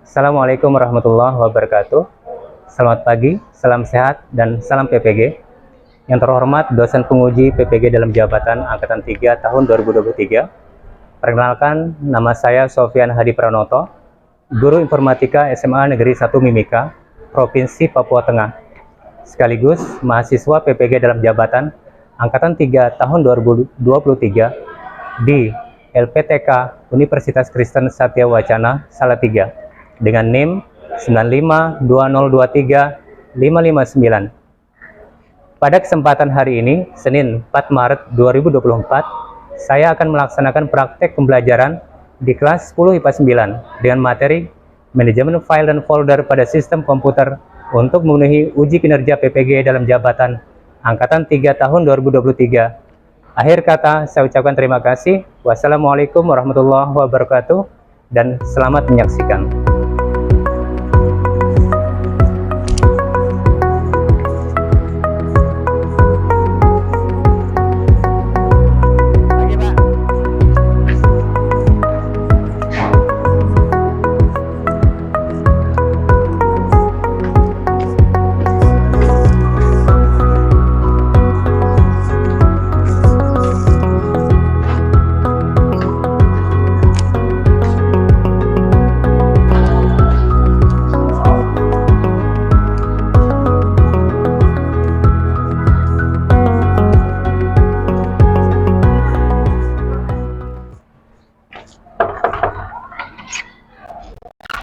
Assalamualaikum warahmatullahi wabarakatuh. Selamat pagi, salam sehat, dan salam PPG. Yang terhormat dosen penguji PPG dalam jabatan Angkatan 3 tahun 2023. Perkenalkan, nama saya Sofyan Hadi Pranoto, Guru Informatika SMA Negeri 1 Mimika, Provinsi Papua Tengah, sekaligus mahasiswa PPG dalam jabatan Angkatan 3 tahun 2023 di LPTK Universitas Kristen Satya Wacana Salatiga dengan NIM 952023559. Pada kesempatan hari ini, Senin 4 Maret 2024, saya akan melaksanakan praktek pembelajaran di kelas 10 IPA 9 dengan materi manajemen file dan folder pada sistem komputer untuk memenuhi uji kinerja PPG dalam jabatan Angkatan 3 tahun 2023. Akhir kata, saya ucapkan terima kasih. Wassalamualaikum warahmatullahi wabarakatuh dan selamat menyaksikan.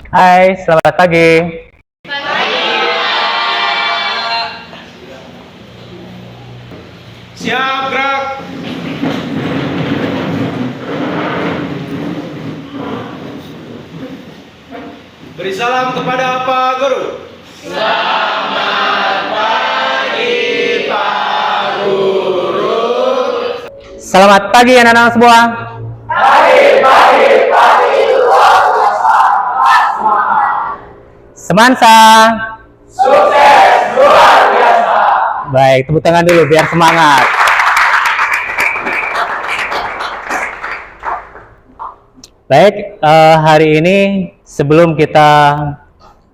Hai, selamat pagi. Siap, gerak. Beri salam kepada Pak Guru. Selamat pagi, Pak Guru. Selamat pagi anak-anak semua. Semansa. Sukses luar biasa. Baik, tepuk tangan dulu biar semangat. Baik, hari ini sebelum kita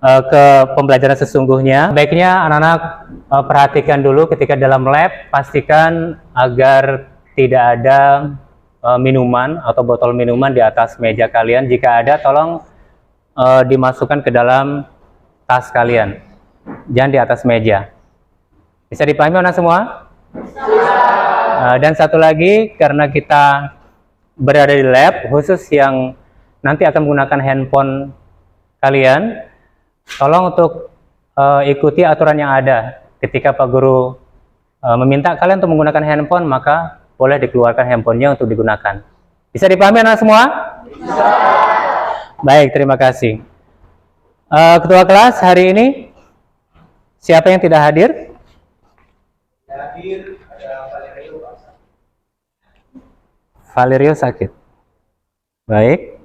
ke pembelajaran sesungguhnya, baiknya anak-anak perhatikan dulu ketika dalam lab, pastikan agar tidak ada minuman atau botol minuman di atas meja kalian. Jika ada, tolong dimasukkan ke dalam tas kalian, jangan di atas meja. Bisa dipahami anak semua? Dan satu lagi, karena kita berada di lab khusus yang nanti akan menggunakan handphone kalian, tolong untuk ikuti aturan yang ada. Ketika Pak Guru meminta kalian untuk menggunakan handphone, maka boleh dikeluarkan handphonenya untuk digunakan. Bisa dipahami anak semua? Bisa. Baik, terima kasih. Ketua kelas hari ini, siapa yang tidak hadir? Hadir ada Valerio. Valerio sakit. Baik.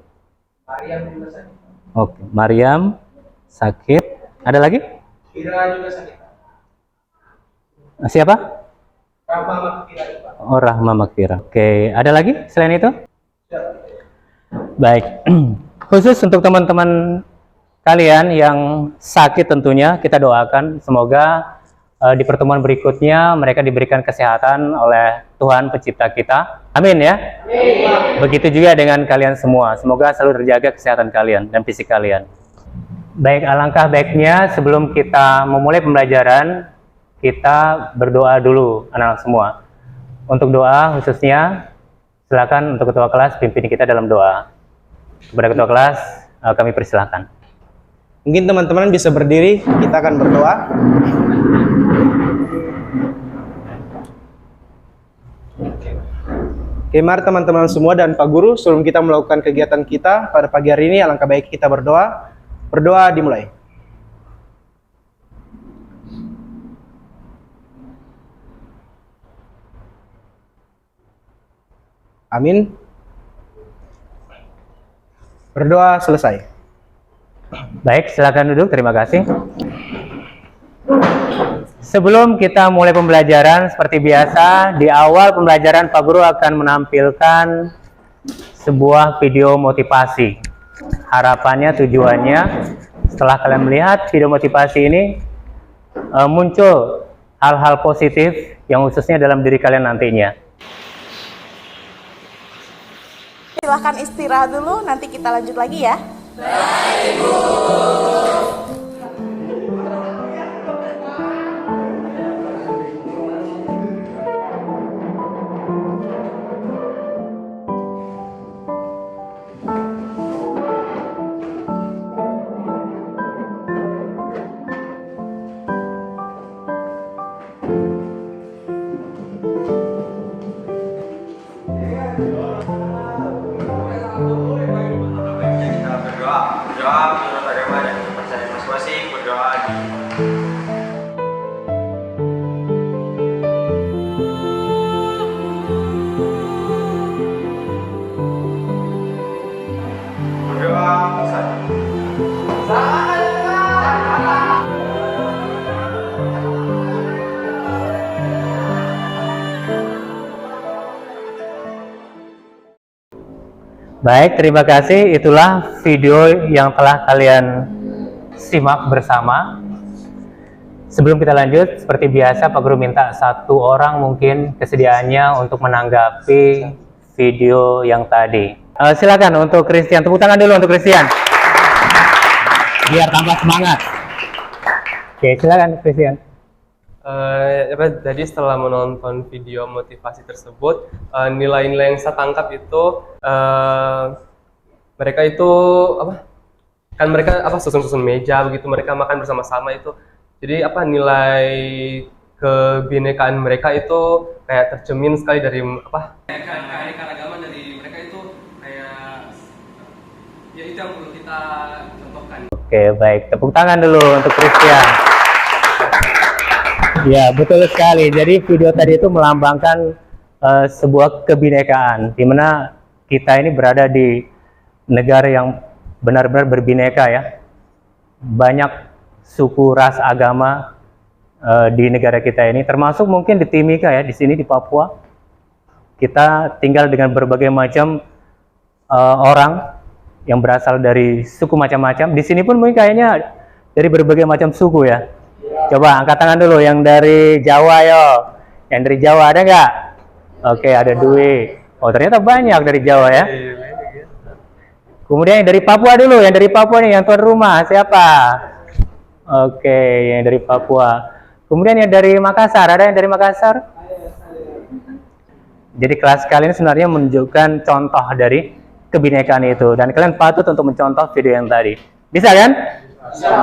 Mariam juga sakit. Oke, Mariam sakit. Ada lagi? Ira juga sakit. Siapa? Rahma Makfira. Oh, Rahma Makfira. Oke, ada lagi selain itu? Siap. Baik. Khusus untuk teman-teman kalian yang sakit tentunya kita doakan semoga di pertemuan berikutnya mereka diberikan kesehatan oleh Tuhan pencipta kita. Amin ya. Amin. Begitu juga dengan kalian semua. Semoga selalu terjaga kesehatan kalian dan fisik kalian. Baik, alangkah baiknya sebelum kita memulai pembelajaran, kita berdoa dulu anak-anak semua. Untuk doa khususnya silakan untuk ketua kelas pimpin kita dalam doa. Kepada ketua kelas kami persilahkan. Mungkin teman-teman bisa berdiri, kita akan berdoa. Oke, mari teman-teman semua dan Pak Guru, sebelum kita melakukan kegiatan kita pada pagi hari ini, alangkah baik kita berdoa. Berdoa dimulai. Amin. Berdoa selesai. Baik, silakan duduk. Terima kasih. Sebelum kita mulai pembelajaran, seperti biasa, di awal pembelajaran Pak Guru akan menampilkan sebuah video motivasi. harapannya, tujuannya setelah kalian melihat video motivasi ini muncul hal-hal positif yang khususnya dalam diri kalian nantinya. Silahkan istirahat dulu, nanti kita lanjut lagi ya. Berdoa menurut agama dan kepercayaan masing-masing, berdoa Baik, terima kasih. Itulah video yang telah kalian simak bersama. Sebelum kita lanjut, seperti biasa Pak Guru minta satu orang mungkin kesediaannya untuk menanggapi video yang tadi. Silakan untuk Christian, tepuk tangan dulu untuk Christian. Biar tambah semangat. Oke, silakan Christian. Jadi setelah menonton video motivasi tersebut, nilai-nilai yang saya tangkap itu mereka itu susun-susun meja begitu, mereka makan bersama-sama itu. Jadi nilai kebinekaan mereka itu kayak tercermin sekali dari keanekaragaman dari mereka itu kayak ya itu yang perlu kita contohkan. Oke, baik. Tepuk tangan dulu untuk Christian. Ya, betul sekali. Jadi video tadi itu melambangkan sebuah kebinekaan, di mana kita ini berada di negara yang benar-benar berbineka ya. Banyak suku, ras, agama di negara kita ini, termasuk mungkin di Timika ya, di sini di Papua. Kita tinggal dengan berbagai macam orang yang berasal dari suku macam-macam. Di sini pun mungkin kayaknya dari berbagai macam suku ya. Coba angkat tangan dulu yang dari Jawa yo. Yang dari Jawa ada nggak? Oke, ada Dwi. Oh, ternyata banyak dari Jawa ya. Kemudian yang dari Papua dulu, yang dari Papua nih, yang tuan rumah siapa? Oke, yang dari Papua. Kemudian yang dari Makassar, ada yang dari Makassar? Jadi kelas kali ini sebenarnya menunjukkan contoh dari kebinekaan itu, dan kalian patut untuk mencontoh video yang tadi. Bisa kan?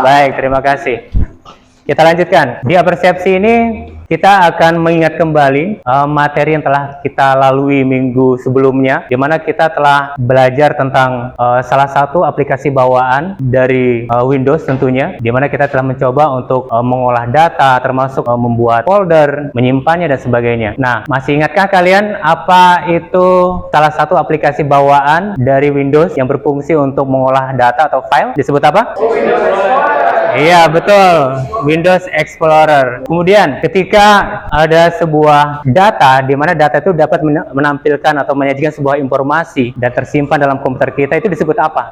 Baik, terima kasih. Kita lanjutkan. Di Apersepsi ini kita akan mengingat kembali materi yang telah kita lalui minggu sebelumnya, di mana kita telah belajar tentang salah satu aplikasi bawaan dari Windows tentunya, di mana kita telah mencoba untuk mengolah data, termasuk membuat folder, menyimpannya dan sebagainya. Nah, masih ingatkah kalian apa itu salah satu aplikasi bawaan dari Windows yang berfungsi untuk mengolah data atau file? Disebut apa? Iya, betul. Windows Explorer. Kemudian ketika ada sebuah data, di mana data itu dapat menampilkan atau menyajikan sebuah informasi dan tersimpan dalam komputer kita, itu disebut apa?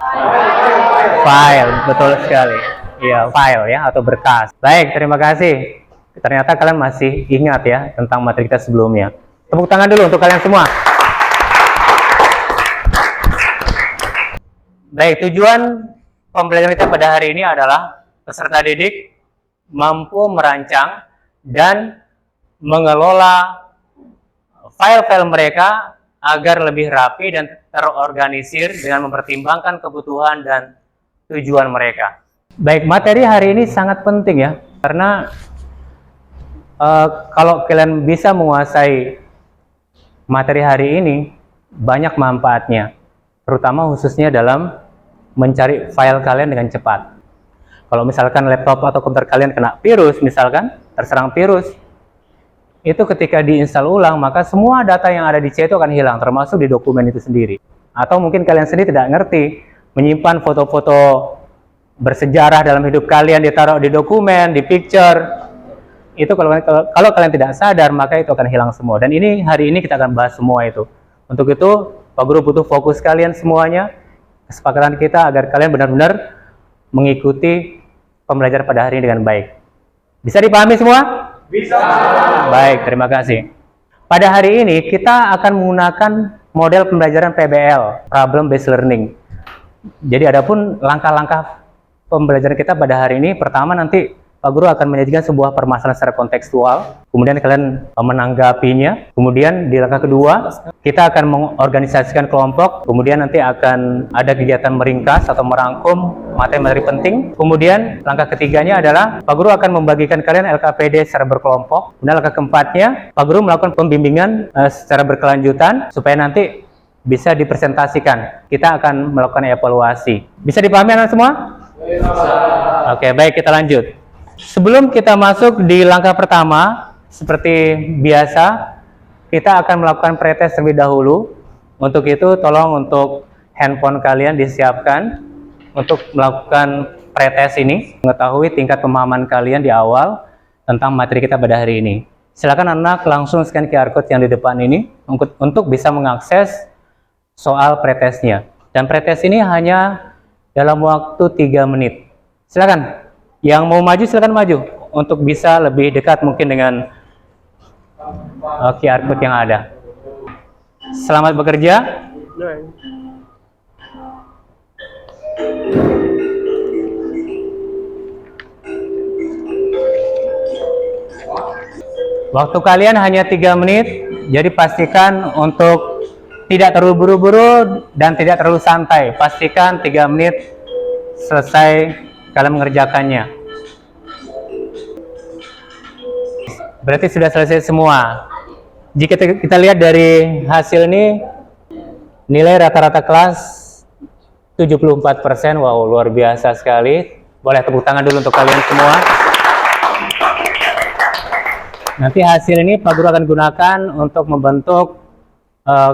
File. Betul sekali. Iya, file ya, atau berkas. Baik, terima kasih. Ternyata kalian masih ingat ya tentang materi kita sebelumnya. Tepuk tangan dulu untuk kalian semua. Baik, tujuan pembelajaran kita pada hari ini adalah peserta didik mampu merancang dan mengelola file-file mereka agar lebih rapi dan terorganisir dengan mempertimbangkan kebutuhan dan tujuan mereka. Baik, materi hari ini sangat penting ya, karena kalau kalian bisa menguasai materi hari ini, banyak manfaatnya, terutama khususnya dalam mencari file kalian dengan cepat. Kalau misalkan laptop atau komputer kalian kena virus, misalkan terserang virus, itu ketika diinstal ulang, maka semua data yang ada di C itu akan hilang, termasuk di dokumen itu sendiri. Atau mungkin kalian sendiri tidak ngerti, menyimpan foto-foto bersejarah dalam hidup kalian, ditaruh di dokumen, di picture, itu kalau kalian tidak sadar, maka itu akan hilang semua. Dan hari ini kita akan bahas semua itu. Untuk itu, Pak Guru butuh fokus kalian semuanya, kesepakatan kita agar kalian benar-benar mengikuti pembelajaran pada hari ini dengan baik. Bisa dipahami semua? Bisa. Baik, terima kasih. Pada hari ini kita akan menggunakan model pembelajaran PBL, Problem Based Learning. Jadi adapun langkah-langkah pembelajaran kita pada hari ini, pertama nanti Pak Guru akan menyajikan sebuah permasalahan secara kontekstual, kemudian kalian menanggapinya. Kemudian di langkah kedua, kita akan mengorganisasikan kelompok, kemudian nanti akan ada kegiatan meringkas atau merangkum materi-materi penting. Kemudian langkah ketiganya adalah Pak Guru akan membagikan kalian LKPD secara berkelompok. Kemudian langkah keempatnya, Pak Guru melakukan pembimbingan secara berkelanjutan supaya nanti bisa dipresentasikan. Kita akan melakukan evaluasi. Bisa dipahami anak semua? Oke, baik, kita lanjut. Sebelum kita masuk di langkah pertama, seperti biasa, kita akan melakukan pretest terlebih dahulu. Untuk itu, tolong untuk handphone kalian disiapkan untuk melakukan pretest ini, mengetahui tingkat pemahaman kalian di awal tentang materi kita pada hari ini. Silakan anak langsung scan QR code yang di depan ini untuk bisa mengakses soal pretestnya. Dan pretest ini hanya dalam waktu 3 menit. Silakan. Yang mau maju silakan maju untuk bisa lebih dekat mungkin dengan QR code yang ada. Selamat bekerja. Waktu kalian hanya 3 menit, jadi pastikan untuk tidak terlalu buru-buru dan tidak terlalu santai. Pastikan 3 menit selesai kalian mengerjakannya. Berarti sudah selesai semua. Jika kita lihat dari hasil ini, nilai rata-rata kelas 74%. Wow, luar biasa sekali. Boleh tepuk tangan dulu untuk kalian semua. Nanti hasil ini Pak Guru akan gunakan untuk membentuk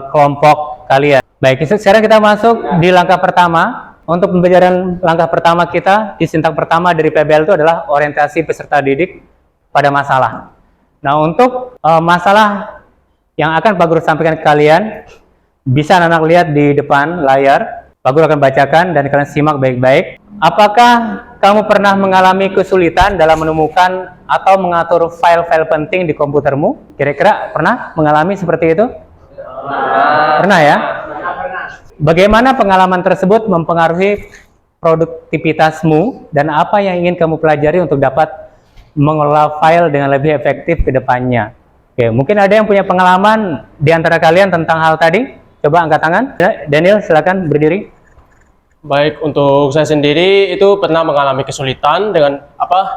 kelompok kalian. Baik, sekarang kita masuk di langkah pertama. Untuk pembelajaran langkah pertama kita, di sintak pertama dari PBL itu adalah orientasi peserta didik pada masalah. Nah, untuk masalah yang akan Pak Guru sampaikan ke kalian, bisa anak-anak lihat di depan layar. Pak Guru akan bacakan dan kalian simak baik-baik. Apakah kamu pernah mengalami kesulitan dalam menemukan atau mengatur file-file penting di komputermu? Kira-kira pernah mengalami seperti itu? Pernah ya? Bagaimana pengalaman tersebut mempengaruhi produktivitasmu dan apa yang ingin kamu pelajari untuk dapat mengelola file dengan lebih efektif ke depannya? Oke, mungkin ada yang punya pengalaman di antara kalian tentang hal tadi? Coba angkat tangan. Daniel, silakan berdiri. Baik, untuk saya sendiri itu pernah mengalami kesulitan dengan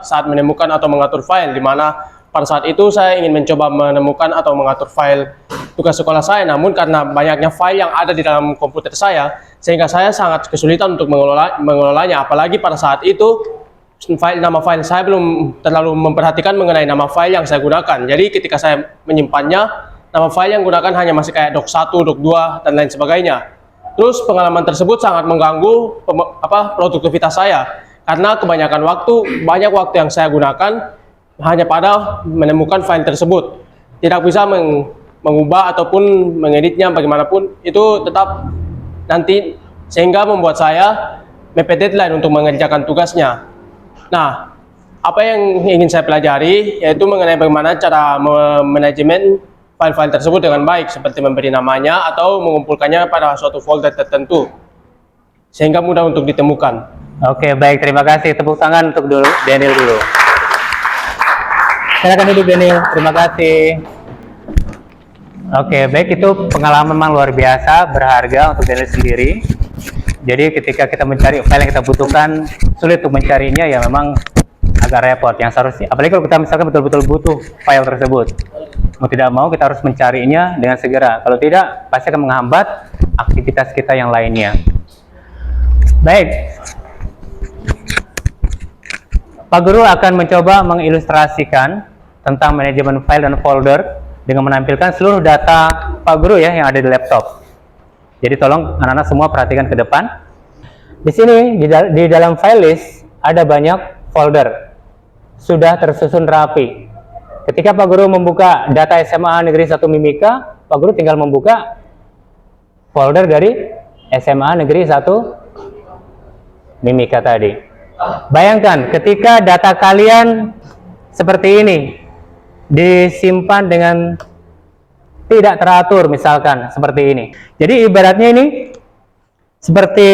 saat menemukan atau mengatur file, di mana pada saat itu saya ingin mencoba menemukan atau mengatur file tugas sekolah saya, namun karena banyaknya file yang ada di dalam komputer saya, sehingga saya sangat kesulitan untuk mengelolanya. Apalagi pada saat itu nama file saya belum terlalu memperhatikan mengenai nama file yang saya gunakan. Jadi ketika saya menyimpannya, nama file yang gunakan hanya masih kayak doc1, doc2 dan lain sebagainya. Terus pengalaman tersebut sangat mengganggu produktivitas saya, karena kebanyakan banyak waktu yang saya gunakan hanya pada menemukan file tersebut. Tidak bisa mengubah ataupun mengeditnya bagaimanapun, itu tetap nanti, sehingga membuat saya mepet deadline untuk mengerjakan tugasnya. Nah, apa yang ingin saya pelajari yaitu mengenai bagaimana cara manajemen file-file tersebut dengan baik, seperti memberi namanya atau mengumpulkannya pada suatu folder tertentu sehingga mudah untuk ditemukan. Oke, baik, terima kasih. Tepuk tangan untuk Daniel dulu. Silakan duduk Daniel, terima kasih. Oke, baik, itu pengalaman memang luar biasa, berharga untuk Daniel sendiri. Jadi ketika kita mencari file yang kita butuhkan, sulit untuk mencarinya, ya memang agak repot. Yang seharusnya, apalagi kalau kita misalkan betul-betul butuh file tersebut, mau tidak mau kita harus mencarinya dengan segera. Kalau tidak, pasti akan menghambat aktivitas kita yang lainnya. Baik, Pak Guru akan mencoba mengilustrasikan tentang manajemen file dan folder dengan menampilkan seluruh data Pak Guru ya yang ada di laptop. Jadi tolong anak-anak semua perhatikan ke depan. Di sini di dalam file list ada banyak folder sudah tersusun rapi. Ketika Pak Guru membuka data SMA Negeri 1 Mimika, Pak Guru tinggal membuka folder dari SMA Negeri 1 Mimika tadi. Bayangkan ketika data kalian seperti ini disimpan dengan tidak teratur, misalkan seperti ini. Jadi ibaratnya ini seperti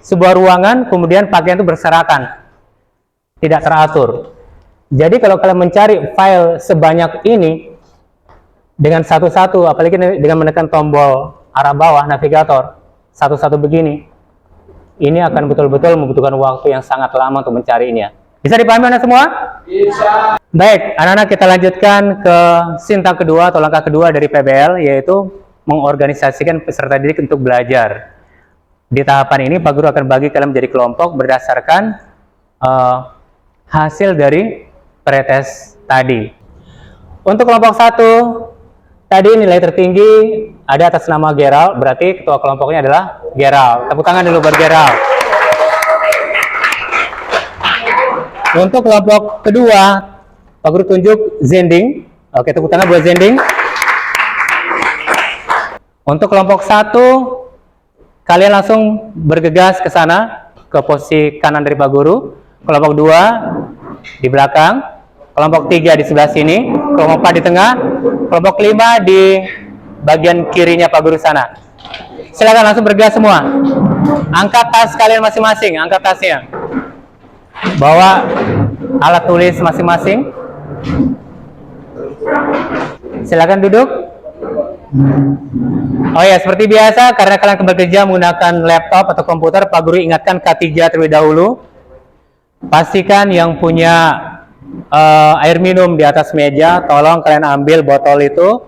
sebuah ruangan, kemudian pakaian itu berserakan, tidak teratur. Jadi kalau kalian mencari file sebanyak ini dengan satu-satu, apalagi dengan menekan tombol arah bawah navigator satu-satu begini, ini akan betul-betul membutuhkan waktu yang sangat lama untuk mencarinya. Bisa dipahami anak semua? Bisa. Baik, anak-anak, kita lanjutkan ke sintak kedua atau langkah kedua dari PBL, yaitu mengorganisasikan peserta didik untuk belajar. Di tahapan ini Pak Guru akan bagi kalian menjadi kelompok berdasarkan hasil dari pretest tadi. Untuk kelompok 1, tadi nilai tertinggi ada atas nama Gerald, berarti ketua kelompoknya adalah Gerald. Tepuk tangan dulu buat Gerald. Untuk kelompok kedua, Pak Guru tunjuk Zending. Oke, tepuk tangan buat Zending. Untuk kelompok 1, kalian langsung bergegas ke sana, ke posisi kanan dari Pak Guru. Kelompok 2 di belakang, kelompok 3 di sebelah sini, kelompok 4 di tengah, kelompok 5 di bagian kirinya Pak Guru sana. Silakan langsung bergegas semua. Angkat tas kalian masing-masing, angkat tasnya. Bawa alat tulis masing-masing. Silakan duduk. Oh ya, seperti biasa, karena kalian bekerja menggunakan laptop atau komputer, Pak Guru ingatkan K3 terlebih dahulu. Pastikan yang punya air minum di atas meja, tolong kalian ambil botol itu.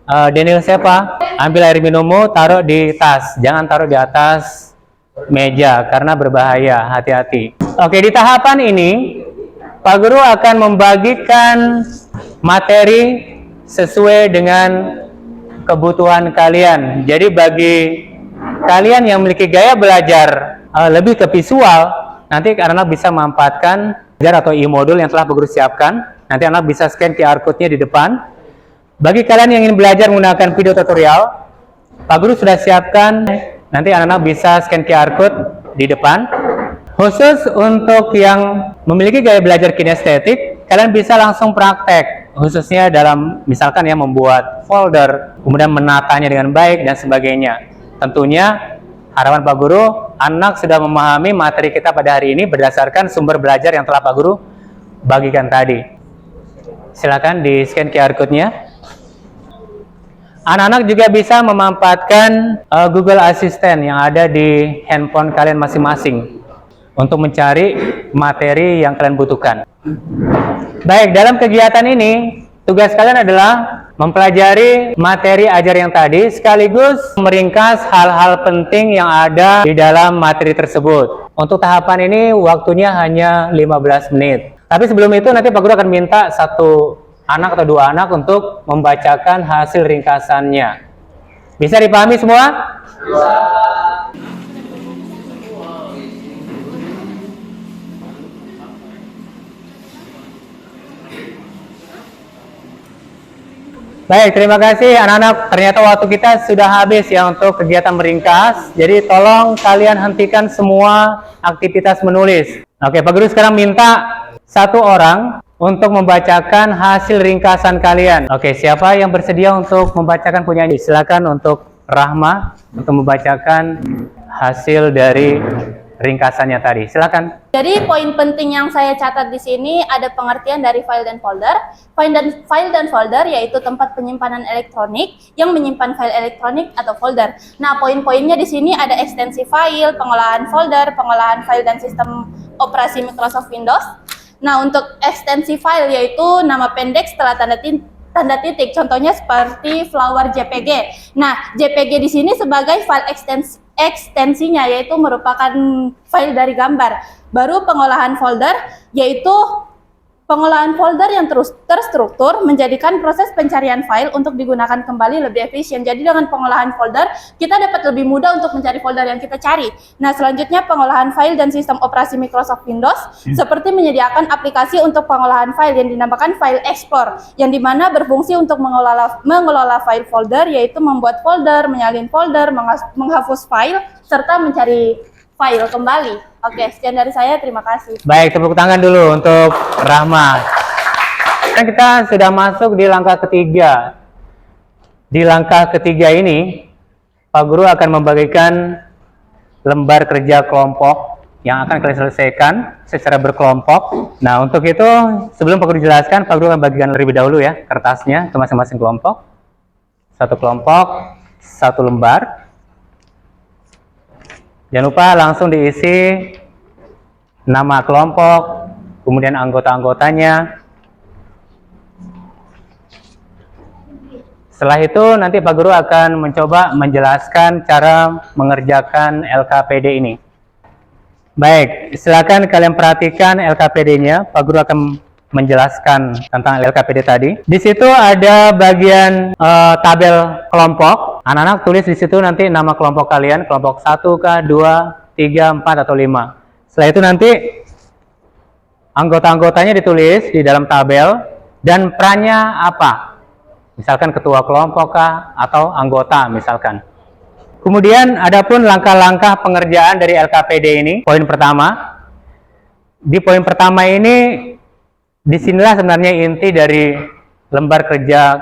Daniel siapa? Ambil air minummu, taruh di tas, jangan taruh di atas meja karena berbahaya, hati-hati. Oke, di tahapan ini Pak Guru akan membagikan materi sesuai dengan kebutuhan kalian. Jadi bagi kalian yang memiliki gaya belajar lebih ke visual, nanti anak bisa memanfaatkan atau e-modul yang telah Pak Guru siapkan. Nanti anak bisa scan QR code-nya di depan. Bagi kalian yang ingin belajar menggunakan video tutorial, Pak Guru sudah siapkan. Nanti anak-anak bisa scan QR code di depan. Khusus untuk yang memiliki gaya belajar kinestetik, kalian bisa langsung praktek, khususnya dalam misalkan ya membuat folder, kemudian menatanya dengan baik dan sebagainya. Tentunya harapan Pak Guru, anak sudah memahami materi kita pada hari ini berdasarkan sumber belajar yang telah Pak Guru bagikan tadi. Silakan di scan QR code-nya. Anak-anak juga bisa memanfaatkan Google Assistant yang ada di handphone kalian masing-masing untuk mencari materi yang kalian butuhkan. Baik, dalam kegiatan ini, tugas kalian adalah mempelajari materi ajar yang tadi, sekaligus meringkas hal-hal penting yang ada di dalam materi tersebut. Untuk tahapan ini, waktunya hanya 15 menit. Tapi sebelum itu, nanti Pak Guru akan minta satu anak atau dua anak untuk membacakan hasil ringkasannya. Bisa dipahami semua? Bisa. Baik, terima kasih anak-anak. Ternyata waktu kita sudah habis ya untuk kegiatan meringkas. Jadi tolong kalian hentikan semua aktivitas menulis. Oke, Pak Guru sekarang minta satu orang untuk membacakan hasil ringkasan kalian. Oke, siapa yang bersedia untuk membacakan punya ini? Silakan untuk Rahma untuk membacakan hasil dari ringkasannya tadi. Silakan. Jadi poin penting yang saya catat di sini ada pengertian dari file dan folder. File dan folder yaitu tempat penyimpanan elektronik yang menyimpan file elektronik atau folder. Nah, poin-poinnya di sini ada ekstensi file, pengolahan folder, pengolahan file dan sistem operasi Microsoft Windows. Nah, untuk ekstensi file yaitu nama pendek setelah tanda titik. Contohnya seperti flower JPG. Nah, JPG di sini sebagai file ekstensinya yaitu merupakan file dari gambar. Baru pengolahan folder yaitu pengolahan folder yang terstruktur menjadikan proses pencarian file untuk digunakan kembali lebih efisien. Jadi dengan pengolahan folder kita dapat lebih mudah untuk mencari folder yang kita cari. Nah, selanjutnya pengolahan file dan sistem operasi Microsoft Windows seperti menyediakan aplikasi untuk pengolahan file yang dinamakan File Explorer yang dimana berfungsi untuk mengelola file folder yaitu membuat folder, menyalin folder, menghapus file serta mencari file kembali. Oke, sekian dari saya. Terima kasih. Baik, tepuk tangan dulu untuk Rahma. Sekarang kita sudah masuk di langkah ketiga. Di langkah ketiga ini, Pak Guru akan membagikan lembar kerja kelompok yang akan kalian selesaikan secara berkelompok. Nah, untuk itu, sebelum Pak Guru jelaskan, Pak Guru akan bagikan terlebih dahulu ya kertasnya ke masing-masing kelompok. Satu kelompok, satu lembar. Jangan lupa langsung diisi nama kelompok, kemudian anggota-anggotanya. Setelah itu nanti Pak Guru akan mencoba menjelaskan cara mengerjakan LKPD ini. Baik, silakan kalian perhatikan LKPD-nya. Pak Guru akan menjelaskan tentang LKPD tadi. Di situ ada bagian tabel kelompok. Anak-anak tulis di situ nanti nama kelompok kalian, kelompok 1 kah, 2, 3, 4 atau 5. Setelah itu nanti anggota-anggotanya ditulis di dalam tabel dan perannya apa. Misalkan ketua kelompok kah atau anggota misalkan. Kemudian adapun langkah-langkah pengerjaan dari LKPD ini, poin pertama. Di poin pertama ini disinilah sebenarnya inti dari lembar kerja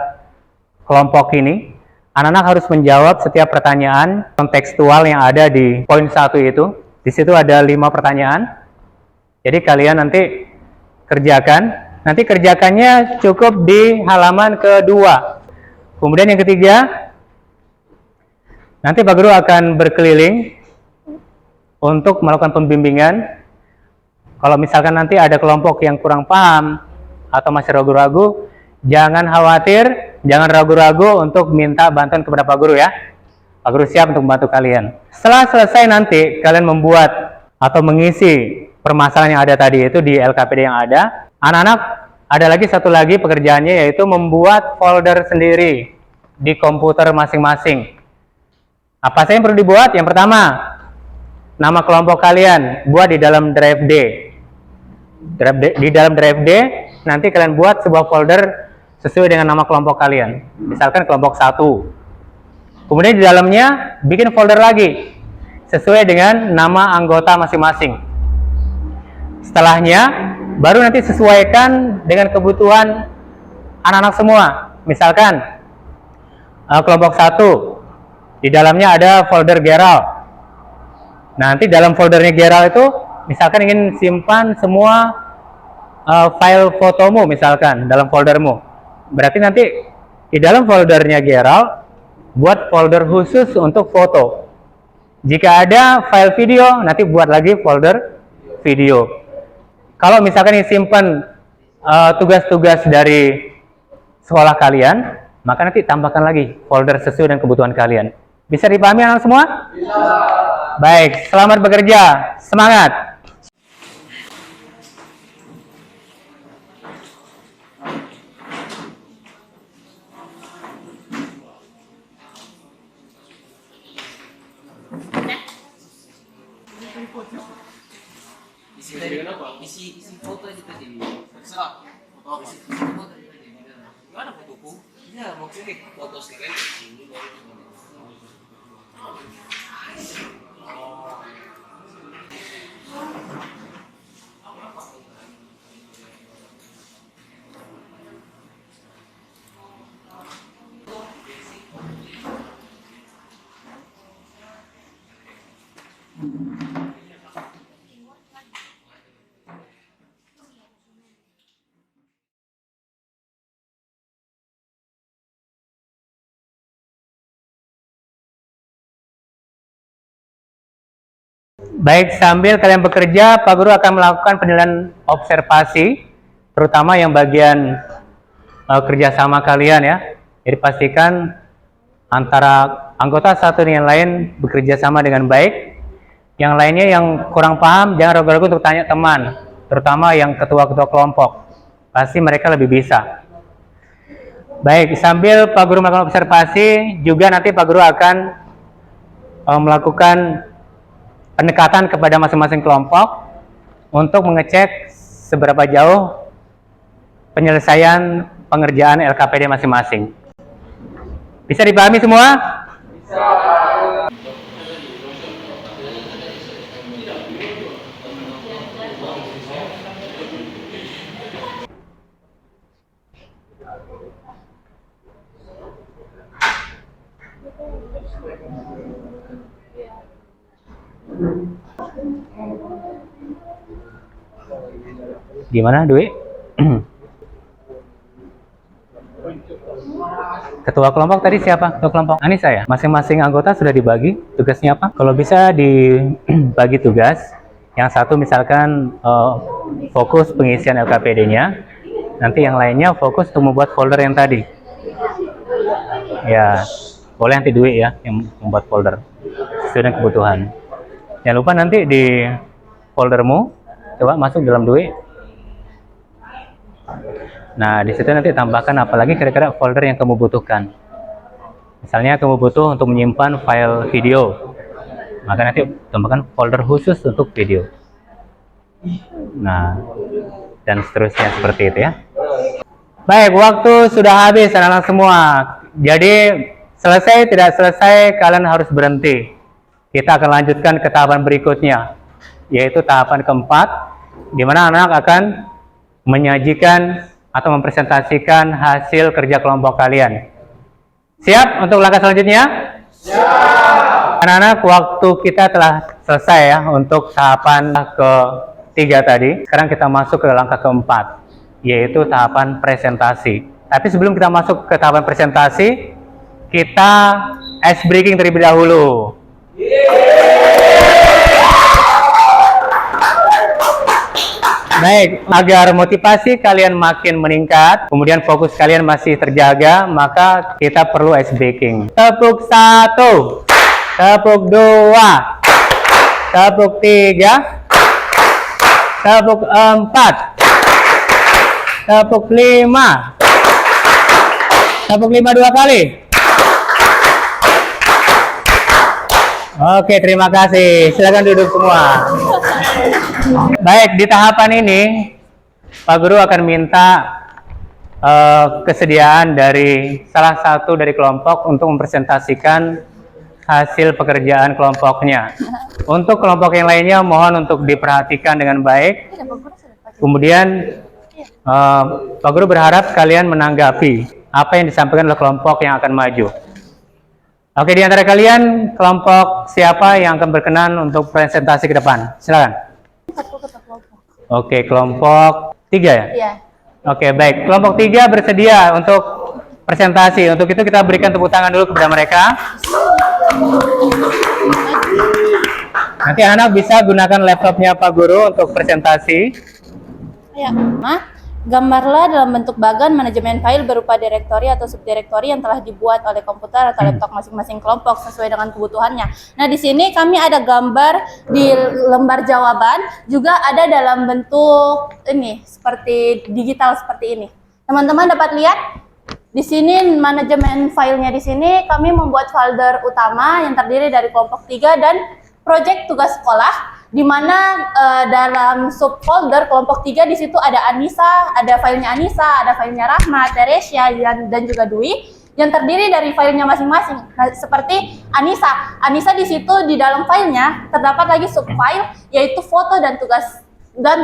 kelompok ini. Anak-anak harus menjawab setiap pertanyaan kontekstual yang ada di poin 1 itu. Di situ ada 5 pertanyaan. Jadi kalian nanti kerjakan. Nanti kerjakannya cukup di halaman kedua. Kemudian yang ketiga, nanti Pak Guru akan berkeliling untuk melakukan pembimbingan. Kalau misalkan nanti ada kelompok yang kurang paham atau masih ragu-ragu, jangan khawatir, jangan ragu-ragu untuk minta bantuan kepada Pak Guru ya. Pak Guru siap untuk membantu kalian. Setelah selesai nanti kalian membuat atau mengisi permasalahan yang ada tadi itu di LKPD yang ada. Anak-anak, ada lagi satu lagi pekerjaannya yaitu membuat folder sendiri di komputer masing-masing. Apa saja yang perlu dibuat? Yang pertama, nama kelompok kalian buat di dalam drive D. Di dalam drive D, nanti kalian buat sebuah folder sesuai dengan nama kelompok kalian. Misalkan kelompok 1. Kemudian di dalamnya bikin folder lagi sesuai dengan nama anggota masing-masing. Setelahnya baru nanti sesuaikan dengan kebutuhan anak-anak semua. Misalkan kelompok 1 di dalamnya ada folder Gerald. Nanti dalam foldernya Gerald itu misalkan ingin simpan semua file fotomu misalkan dalam foldermu. Berarti nanti di dalam foldernya Gerald buat folder khusus untuk foto. Jika ada file video, nanti buat lagi folder video. Kalau misalkan ingin simpan tugas-tugas dari sekolah kalian, maka nanti tambahkan lagi folder sesuai dengan kebutuhan kalian. Bisa dipahami anak semua? Bisa. Baik, selamat bekerja. Semangat. Isi foto aja tadi. Terserah. Isi foto aja tadi. Gimana fotoku? Ya, maksudnya foto sekarang sini baru. Baik, sambil kalian bekerja, Pak Guru akan melakukan penilaian observasi, terutama yang bagian kerjasama kalian ya. Jadi pastikan antara anggota satu dengan yang lain bekerja sama dengan baik. Yang lainnya yang kurang paham, jangan ragu-ragu untuk tanya teman, terutama yang ketua-ketua kelompok. Pasti mereka lebih bisa. Baik, sambil Pak Guru melakukan observasi, juga nanti Pak Guru akan melakukan pendekatan kepada masing-masing kelompok untuk mengecek seberapa jauh penyelesaian pengerjaan LKPD masing-masing. Bisa dipahami semua? Bisa. Gimana, Dwi? Ketua kelompok tadi siapa? Ketua kelompok Anissa ya? Masing-masing anggota sudah dibagi tugasnya apa? Kalau bisa dibagi tugas, yang satu misalkan fokus pengisian LKPD-nya, nanti yang lainnya fokus untuk membuat folder yang tadi. Ya, boleh nanti Dwi ya yang membuat folder sesuai dengan kebutuhan. Jangan lupa nanti di foldermu, coba masuk dalam Dwi. Nah, di situ nanti tambahkan apalagi kira-kira folder yang kamu butuhkan. Misalnya kamu butuh untuk menyimpan file video, maka nanti tambahkan folder khusus untuk video. Nah, dan seterusnya seperti itu ya. Baik, waktu sudah habis anak-anak semua. Jadi, selesai tidak selesai kalian harus berhenti. Kita akan lanjutkan ke tahapan berikutnya, yaitu tahapan keempat, di mana anak akan menyajikan atau mempresentasikan hasil kerja kelompok kalian. Siap untuk langkah selanjutnya? Siap! Anak-anak, waktu kita telah selesai ya untuk tahapan ketiga tadi. Sekarang kita masuk ke langkah keempat, yaitu tahapan presentasi. Tapi sebelum kita masuk ke tahapan presentasi, kita ice breaking terlebih dahulu. Baik, agar motivasi kalian makin meningkat, kemudian fokus kalian masih terjaga, maka kita perlu ice breaking. Tepuk 1, tepuk 2, tepuk 3, tepuk 4, tepuk 5, tepuk 5 2 kali. Oke, terima kasih. Silakan duduk semua. Baik, di tahapan ini Pak Guru akan minta kesediaan dari salah satu dari kelompok untuk mempresentasikan hasil pekerjaan kelompoknya. Untuk kelompok yang lainnya mohon untuk diperhatikan dengan baik. Kemudian Pak Guru berharap kalian menanggapi apa yang disampaikan oleh kelompok yang akan maju. Oke, di antara kalian kelompok siapa yang akan berkenan untuk presentasi ke depan? Silakan. Oke, kelompok 3 ya? Iya. Oke, baik. Kelompok 3 bersedia untuk presentasi. Untuk itu kita berikan tepuk tangan dulu kepada mereka. Nanti anak bisa gunakan laptopnya Pak Guru untuk presentasi. Ya, gambarlah dalam bentuk bagan manajemen file berupa direktori atau subdirektori yang telah dibuat oleh komputer atau laptop masing-masing kelompok sesuai dengan kebutuhannya. Nah, di sini kami ada gambar di lembar jawaban, juga ada dalam bentuk ini seperti digital seperti ini. Teman-teman dapat lihat di sini manajemen filenya. Di sini kami membuat folder utama yang terdiri dari kelompok 3 dan proyek tugas sekolah, di mana dalam subfolder kelompok 3 di situ ada Anissa, ada filenya Anissa, ada filenya Rahmat, Teresia, dan juga Dwi yang terdiri dari filenya masing-masing. Nah, seperti Anissa. Anissa di situ di dalam filenya terdapat lagi subfile yaitu foto dan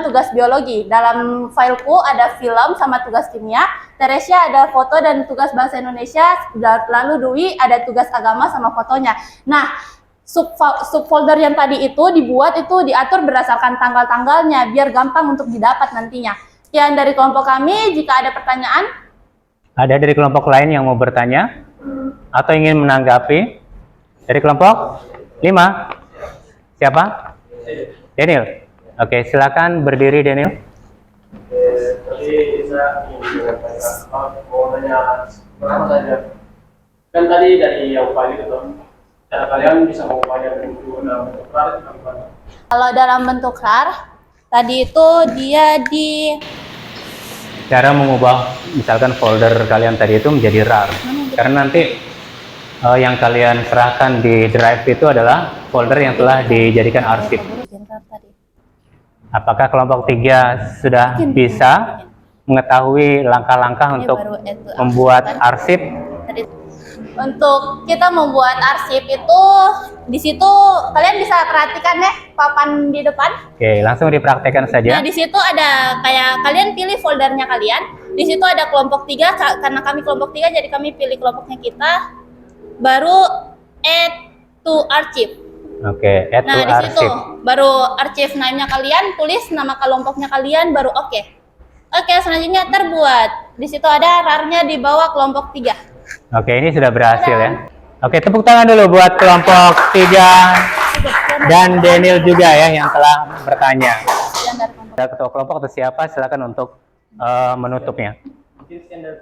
tugas biologi. Dalam fileku ada film sama tugas kimia, Teresia ada foto dan tugas bahasa Indonesia, lalu Dwi ada tugas agama sama fotonya. Nah, subfolder yang tadi itu dibuat itu diatur berdasarkan tanggal-tanggalnya biar gampang untuk didapat nantinya. Sekian dari kelompok kami. Jika ada pertanyaan, ada dari kelompok lain yang mau bertanya atau ingin menanggapi? Dari kelompok 5 siapa? Daniel. Oke, silakan berdiri Daniel. Tadi saya ingin menyampaikan mau tanya pertama saja. Kan tadi dari yang paling itu cara kalian bisa mengubahnya bentuk dalam bentuk RAR itu bagaimana? kalau dalam bentuk RAR, tadi itu dia di Cara mengubah misalkan folder kalian tadi itu menjadi RAR. Karena nanti yang kalian serahkan di drive itu adalah folder yang telah dijadikan arsip. Apakah kelompok 3 sudah bisa mengetahui langkah-langkah untuk membuat arsip? Untuk kita membuat arsip itu di situ kalian bisa perhatikan deh papan di depan. Oke, langsung dipraktekkan saja. Nah, di situ ada kayak kalian pilih foldernya kalian. Di situ ada kelompok 3 karena kami kelompok 3 jadi kami pilih kelompoknya kita. Baru add to archive. Oke, add to Nah, di situ arsip. Baru archive name-nya kalian, tulis nama kelompoknya kalian, baru oke. Oke, selanjutnya terbuat. Di situ ada RAR-nya di bawah kelompok 3. Oke, ini sudah berhasil ya. Oke, tepuk tangan dulu buat kelompok 3 dan Daniel juga ya yang telah bertanya. Ada ketua kelompok atau siapa, silakan untuk menutupnya. Mungkin sekian dari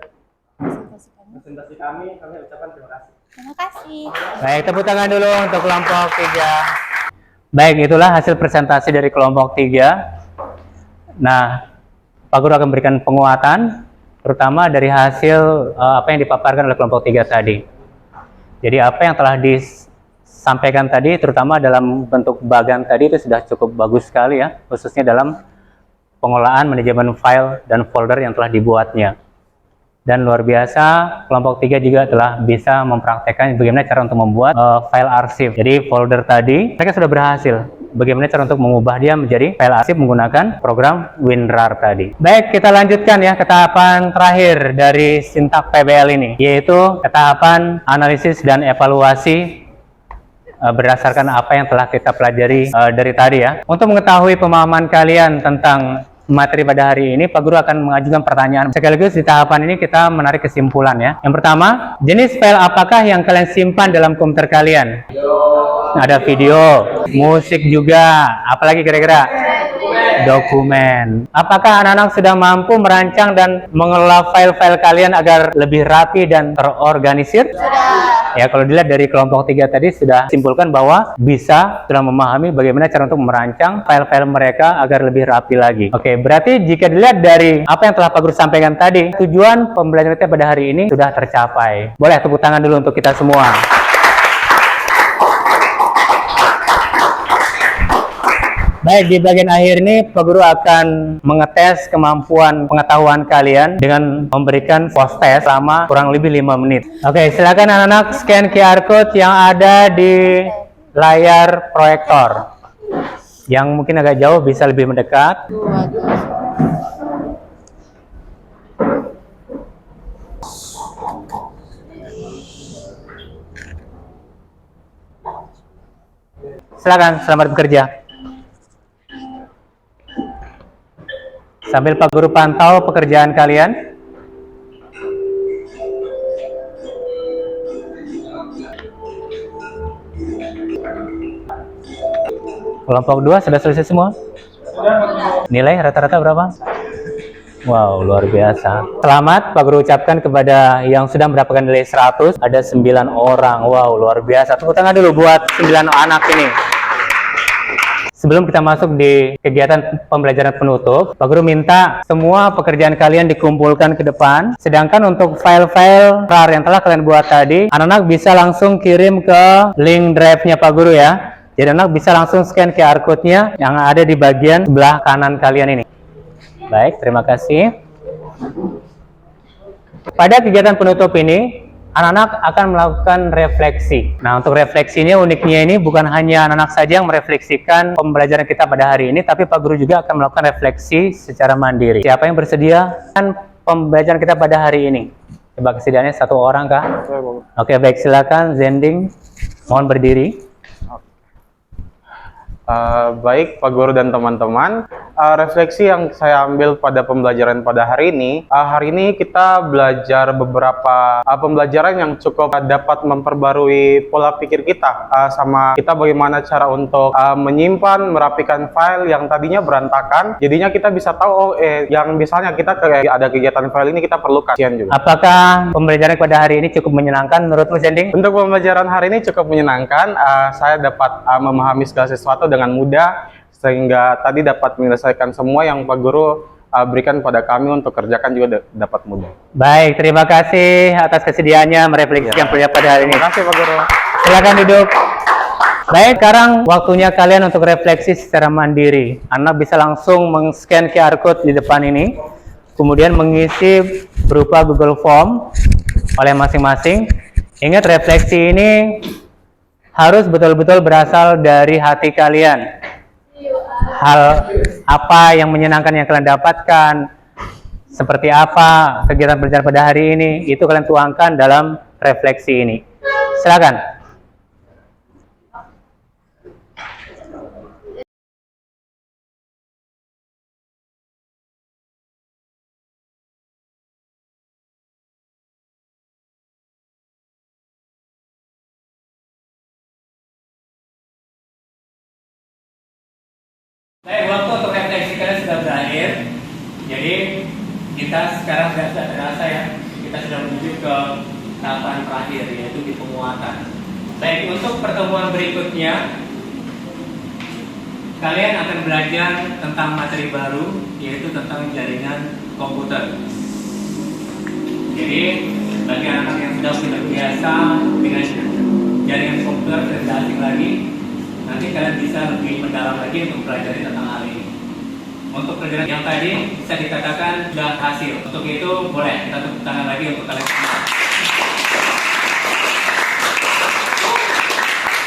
presentasi kami ucapkan terima kasih. Terima kasih. Baik, tepuk tangan dulu untuk kelompok 3. Baik, itulah hasil presentasi dari kelompok 3. Nah, Pak Guru akan berikan penguatan, terutama dari hasil apa yang dipaparkan oleh kelompok 3 tadi. Jadi apa yang telah disampaikan tadi, terutama dalam bentuk bagan tadi itu sudah cukup bagus sekali ya, khususnya dalam pengolahan manajemen file dan folder yang telah dibuatnya. Dan luar biasa, kelompok 3 juga telah bisa mempraktekkan bagaimana cara untuk membuat file arsip. Jadi folder tadi, mereka sudah berhasil. Bagaimana cara untuk mengubah dia menjadi file arsip menggunakan program WinRAR tadi. Baik, kita lanjutkan ya ke tahapan terakhir dari Sintak PBL ini, yaitu ke tahapan analisis dan evaluasi berdasarkan apa yang telah kita pelajari dari tadi ya. Untuk mengetahui pemahaman kalian tentang materi pada hari ini, Pak Guru akan mengajukan pertanyaan. Sekaligus di tahapan ini kita menarik kesimpulan ya. Yang pertama, jenis file apakah yang kalian simpan dalam komputer kalian? Ada video, musik juga, apalagi kira-kira? Dokumen. Apakah anak-anak sudah mampu merancang dan mengelola file-file kalian agar lebih rapi dan terorganisir? Ya, kalau dilihat dari kelompok 3 tadi sudah simpulkan bahwa sudah memahami bagaimana cara untuk merancang file-file mereka agar lebih rapi lagi. Oke, berarti jika dilihat dari apa yang telah Pak Guru sampaikan tadi, tujuan pembelajaran kita pada hari ini sudah tercapai. Boleh tepuk tangan dulu untuk kita semua. Baik, di bagian akhir ini Pak Guru akan mengetes kemampuan pengetahuan kalian dengan memberikan post test selama kurang lebih 5 menit. Oke, silakan anak-anak scan QR code yang ada di layar proyektor. Yang mungkin agak jauh bisa lebih mendekat. Silakan, selamat bekerja. Sambil Pak Guru pantau pekerjaan kalian. Kelompok 2 sudah selesai semua? Nilai rata-rata berapa? Wow, luar biasa. Selamat Pak Guru ucapkan kepada yang sudah mendapatkan nilai 100, ada 9 orang. Wow, luar biasa. Tepuk tangan dulu buat 9 anak ini. Sebelum kita masuk di kegiatan pembelajaran penutup, Pak Guru minta semua pekerjaan kalian dikumpulkan ke depan. Sedangkan untuk file-file RAR yang telah kalian buat tadi, anak-anak bisa langsung kirim ke link drive-nya Pak Guru ya. Jadi anak bisa langsung scan QR code-nya yang ada di bagian sebelah kanan kalian ini. Baik, terima kasih. Pada kegiatan penutup ini, anak-anak akan melakukan refleksi. Nah, untuk refleksinya uniknya ini bukan hanya anak-anak saja yang merefleksikan pembelajaran kita pada hari ini, tapi Pak Guru juga akan melakukan refleksi secara mandiri. Siapa yang bersedia kan pembelajaran kita pada hari ini? Coba kesediaannya satu orang kah? Oke, baik, silakan Zending. Mohon berdiri. Baik Pak Guru dan teman-teman, refleksi yang saya ambil pada pembelajaran pada hari ini kita belajar beberapa pembelajaran yang cukup dapat memperbarui pola pikir kita, sama kita bagaimana cara untuk menyimpan, merapikan file yang tadinya berantakan, jadinya kita bisa tahu yang misalnya kita ada kegiatan file ini kita perlukan juga. Apakah pembelajaran pada hari ini cukup menyenangkan menurutmu Zending? Untuk pembelajaran hari ini cukup menyenangkan, saya dapat memahami segala sesuatu dengan mudah, sehingga tadi dapat menyelesaikan semua yang Pak Guru berikan pada kami untuk kerjakan juga dapat mudah. Baik, terima kasih atas kesediaannya merefleksi yang pada hari ini. Terima kasih Pak Guru. Silakan duduk. Baik, sekarang waktunya kalian untuk refleksi secara mandiri. Anak bisa langsung men-scan QR code di depan ini, kemudian mengisi berupa Google Form oleh masing-masing. Ingat, refleksi ini harus betul-betul berasal dari hati kalian. Hal apa yang menyenangkan yang kalian dapatkan, seperti apa kegiatan belajar pada hari ini, itu kalian tuangkan dalam refleksi ini. Silakan. Baik, waktu untuk refleksi kalian sudah berakhir. Jadi kita sekarang sudah terasa ya, kita sudah menuju ke tahapan terakhir, yaitu di penguatan. Baik, untuk pertemuan berikutnya kalian akan belajar tentang materi baru, yaitu tentang jaringan komputer. Jadi bagi anak yang sudah terbiasa dengan jaringan komputer dan tidak asing lagi, nanti kalian bisa lebih mendalam lagi untuk belajar tentang hal ini. Untuk pelajaran yang tadi bisa dikatakan sudah hasil. Untuk itu boleh kita tepuk tangan lagi untuk kalian semua.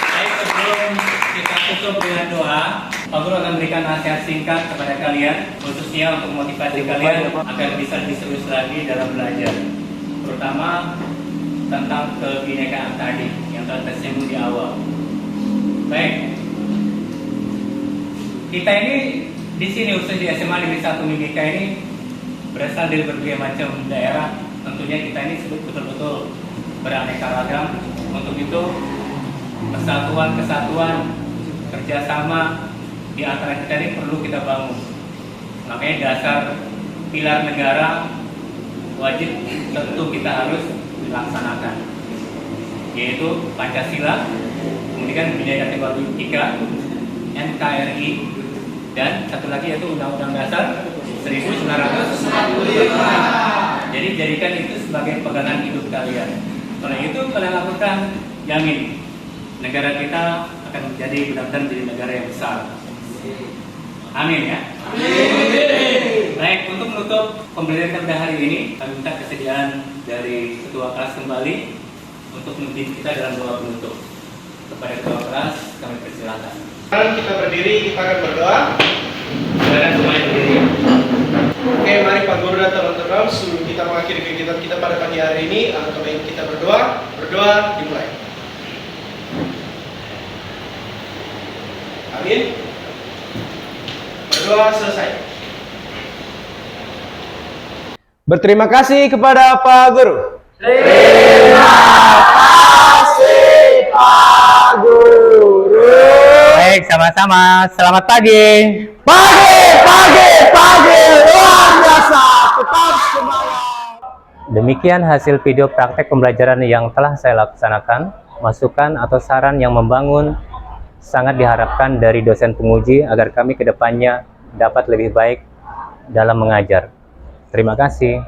Baik, sebelum kita tutup dengan doa, Pak Guru akan memberikan nasihat singkat kepada kalian, khususnya untuk motivasi kalian agar bisa lebih serius lagi dalam belajar, terutama tentang kebinekaan tadi yang telah tersinggung di awal. Baik, kita ini di sini khusus di SMA Negeri 1 Mimika ini berasal dari berbagai macam daerah. Tentunya kita ini betul-betul beraneka ragam. Untuk itu kesatuan, kerjasama di antara kita ini perlu kita bangun. Makanya dasar pilar negara wajib tentu kita harus dilaksanakan, yaitu Pancasila, kemudian Bhinneka Tunggal Ika, NKRI, dan satu lagi yaitu Undang-Undang Dasar 1945. Jadi jadikan itu sebagai pegangan hidup kalian. Kalau itu kalian lakukan, jamin negara kita akan menjadi benar-benar menjadi negara yang besar. Amin ya. Amin. Baik, untuk menutup pembelajaran pada hari ini, kami minta kesediaan dari ketua kelas kembali untuk memimpin kita dalam doa penutup. Kepada ketua kelas, kami persilakan. Sekarang kita berdiri, kita akan berdoa. Silakan semuanya berdiri. Oke, mari Pak Guru dan teman-teman, sebelum kita mengakhiri kegiatan kita pada pagi hari ini, alangkah baik kita berdoa. Berdoa dimulai. Amin. Berdoa selesai. Berterima kasih kepada Pak Guru. Terima kasih Pak Guru. Baik, sama-sama. Selamat pagi. Pagi, luar biasa. Tetap semangat. Demikian hasil video praktek pembelajaran yang telah saya laksanakan. Masukan atau saran yang membangun sangat diharapkan dari dosen penguji agar kami ke depannya dapat lebih baik dalam mengajar. Terima kasih.